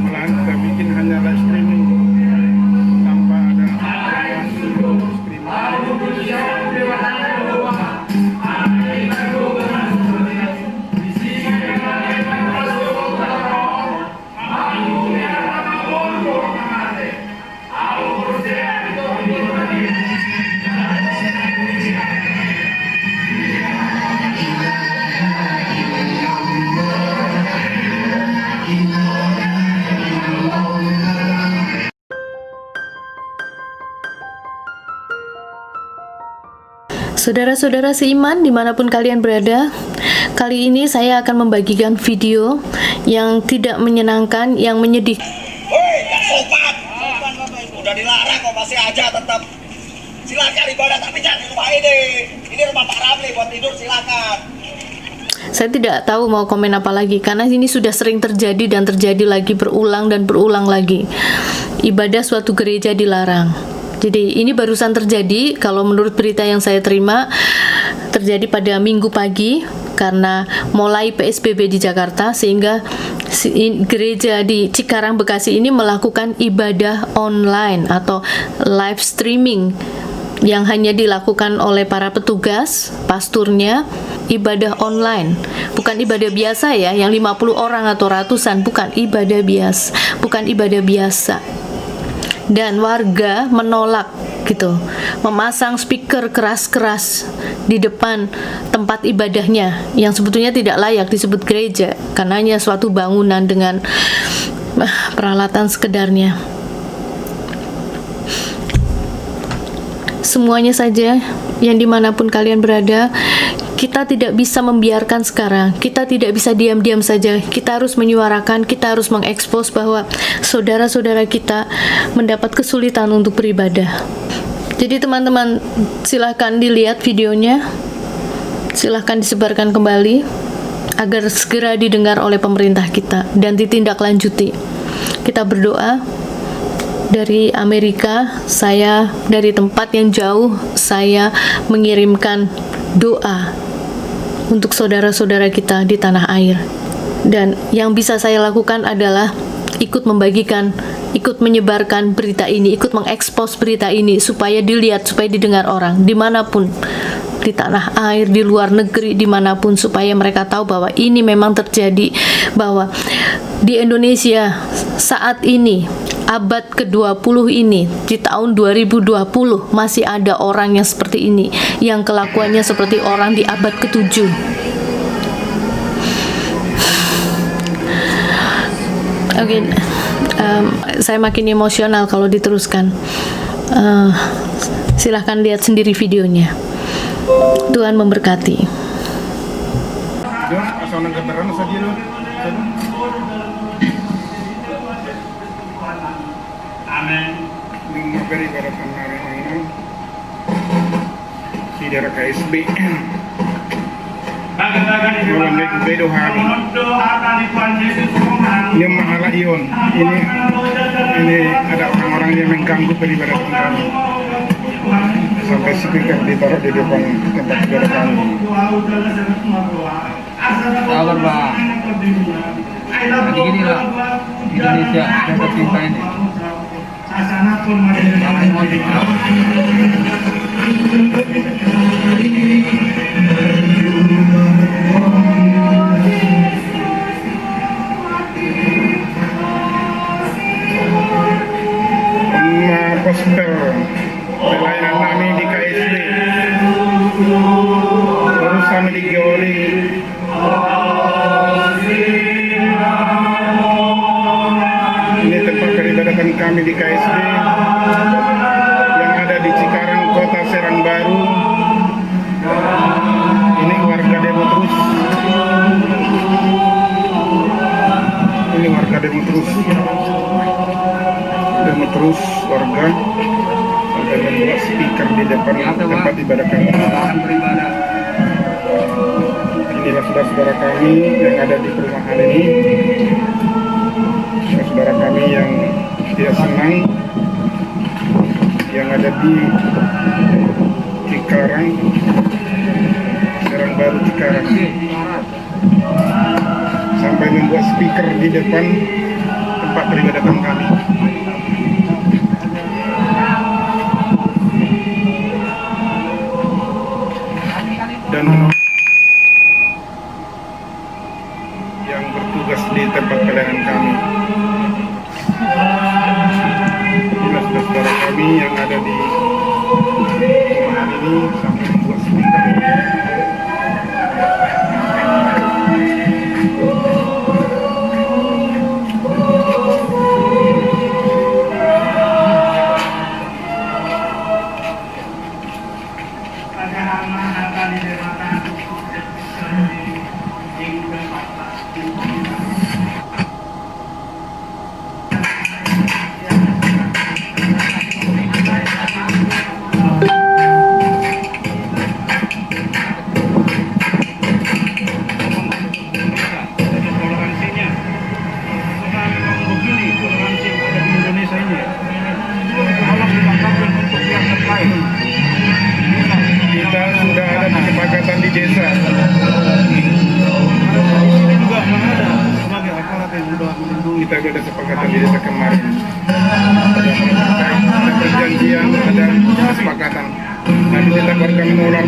Malahan kita bikin hanya live streaming tanpa ada Saudara-saudara seiman dimanapun kalian berada, kali ini saya akan membagikan video yang tidak menyenangkan, yang menyedihkan. Woi, gak sopan. Udah dilarang kok masih aja tetap. Silakan ibadah tapi jangan di rumah ini. Ini rumah Pak Ramli buat tidur silakan. Saya tidak tahu mau komen apa lagi karena ini sudah sering terjadi dan terjadi lagi berulang dan berulang lagi. Ibadah suatu gereja dilarang. Jadi ini barusan terjadi, kalau menurut berita yang saya terima, terjadi pada Minggu pagi karena mulai PSBB di Jakarta, sehingga gereja di Cikarang Bekasi ini melakukan ibadah online atau live streaming yang hanya dilakukan oleh para petugas, pasturnya, ibadah online. Bukan ibadah biasa ya, yang 50 orang atau ratusan, bukan ibadah biasa. Dan warga menolak gitu, memasang speaker keras-keras di depan tempat ibadahnya yang sebetulnya tidak layak disebut gereja karena hanya suatu bangunan dengan peralatan sekedarnya. Semuanya saja yang dimanapun kalian berada, kita tidak bisa membiarkan sekarang, kita tidak bisa diam-diam saja, kita harus menyuarakan, kita harus mengekspos bahwa saudara-saudara kita mendapat kesulitan untuk beribadah. Jadi teman-teman, silahkan dilihat videonya, silahkan disebarkan kembali agar segera didengar oleh pemerintah kita dan ditindaklanjuti. Kita berdoa. Dari Amerika, saya dari tempat yang jauh, saya mengirimkan doa untuk saudara-saudara kita di tanah air. Dan yang bisa saya lakukan adalah ikut membagikan, ikut menyebarkan berita ini, ikut mengekspos berita ini supaya dilihat, supaya didengar orang dimanapun, di tanah air, di luar negeri, dimanapun, supaya mereka tahu bahwa ini memang terjadi, bahwa di Indonesia saat ini, abad ke-20 ini, di tahun 2020 masih ada orang yang seperti ini, yang kelakuannya seperti orang di abad ke-7. Oke, saya makin emosional kalau diteruskan. Silahkan lihat sendiri videonya. Tuhan memberkati. Amin. Memberi pada penarian saudara KSB. Mewandai bedo hari. Yang mahala ion. Ini ada orang-orang yang mengganggu peribadatan kami. Sampai speaker ditaruh di depan tempat ibadah kami. Sabar Pak. Jadi gini lah, Indonesia kita cinta ini. Gospel pelayanan kami di KSB terus kami digioli ini tempat peribadatan kami di KSB yang ada di Cikarang, Kota Serang Baru. Ini warga demo terus, ini warga demo terus warga sampai membuat speaker di depan tempat ibadah kami. Inilah saudara-saudara kami yang ada di perumahan ini, saudara kami yang tidak senang, yang ada di Cikarang, Serang Baru Cikarang. sampai membuat speaker di depan tempat peribadatan kami. Dan yang bertugas di tempat pelayanan kami, inilah saudara kami yang ada di ruangan ini sampai membuat speaker. Kita sudah ada kesepakatan di desa. Kita sudah ada kesepakatan di desa kemarin. Ada perjanjian, ada kesepakatan. Tapi tetap warga menolak.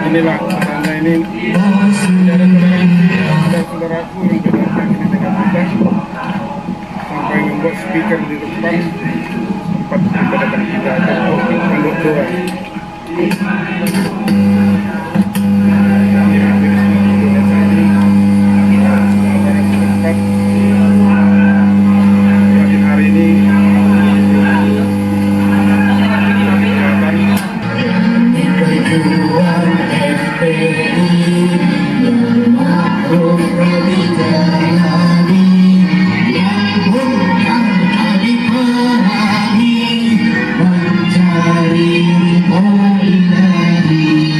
Inilah karena ini saudara-saudaraku yang berdatang ini dengan kita sampai membuat speaker di depan tempat peribadatan kita atau untuk doa. Hari ini mencari ridho ilahi.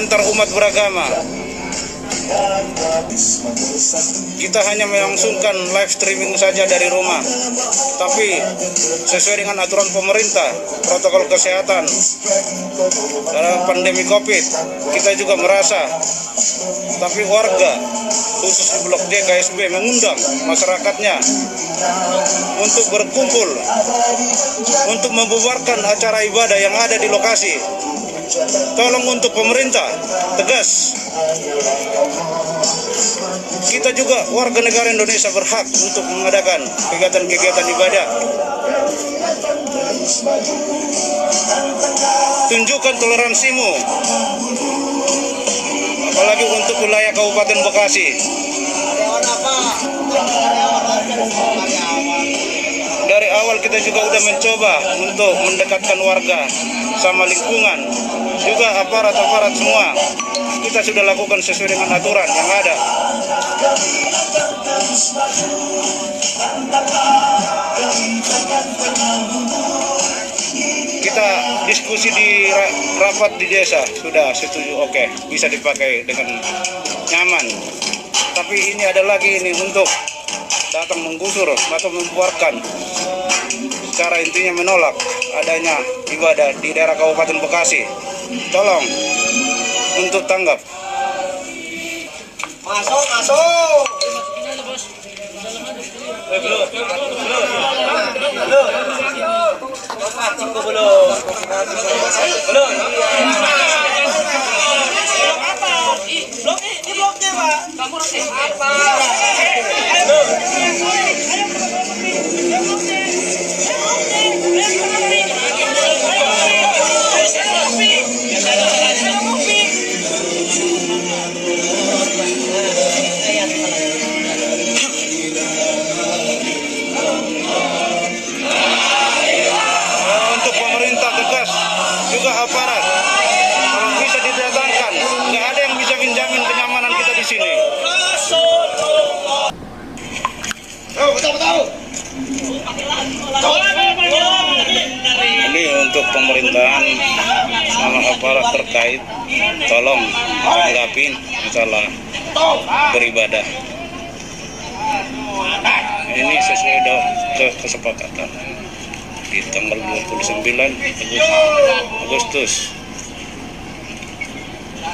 antar umat beragama. Kita hanya melangsungkan live streaming saja dari rumah, tapi sesuai dengan aturan pemerintah, protokol kesehatan dalam pandemi COVID, kita juga merasa. Tapi warga, khusus di Blok D KSB, mengundang masyarakatnya untuk berkumpul, untuk membubarkan acara ibadah yang ada di lokasi. Tolong untuk pemerintah tegas. Kita juga warga negara Indonesia berhak untuk mengadakan kegiatan-kegiatan ibadah. Tunjukkan toleransimu, apalagi untuk wilayah Kabupaten Bekasi. Dari awal kita juga sudah mencoba untuk mendekatkan warga sama lingkungan, juga aparat-aparat semua. Kita sudah lakukan sesuai dengan aturan yang ada. Kita diskusi di rapat di desa, sudah setuju, oke, bisa dipakai dengan nyaman. Tapi ini ada lagi ini untuk datang menggusur atau membuarkan, secara intinya menolak adanya ibadah di daerah Kabupaten Bekasi. Tolong untuk tanggap. Masuk. Untuk pemerintah tegas, juga aparat, kalau bisa didatangkan, nggak ada yang bisa menjamin kenyamanan kita di sini. Ini untuk pemerintahan sama aparat terkait, tolong tanggapin masalah beribadah. Ini sesuai dengan kesepakatan di tanggal 29 Agustus.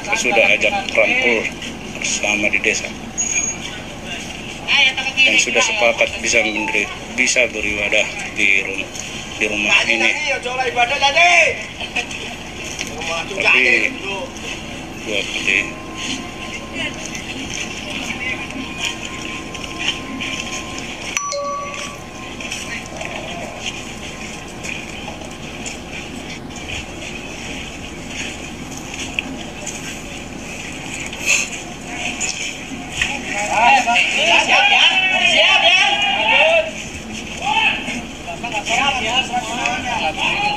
Kita sudah ajak rangkul bersama di desa dan sudah sepakat bisa beribadah di rumah ini. Tapi dua kali Siap ya semua.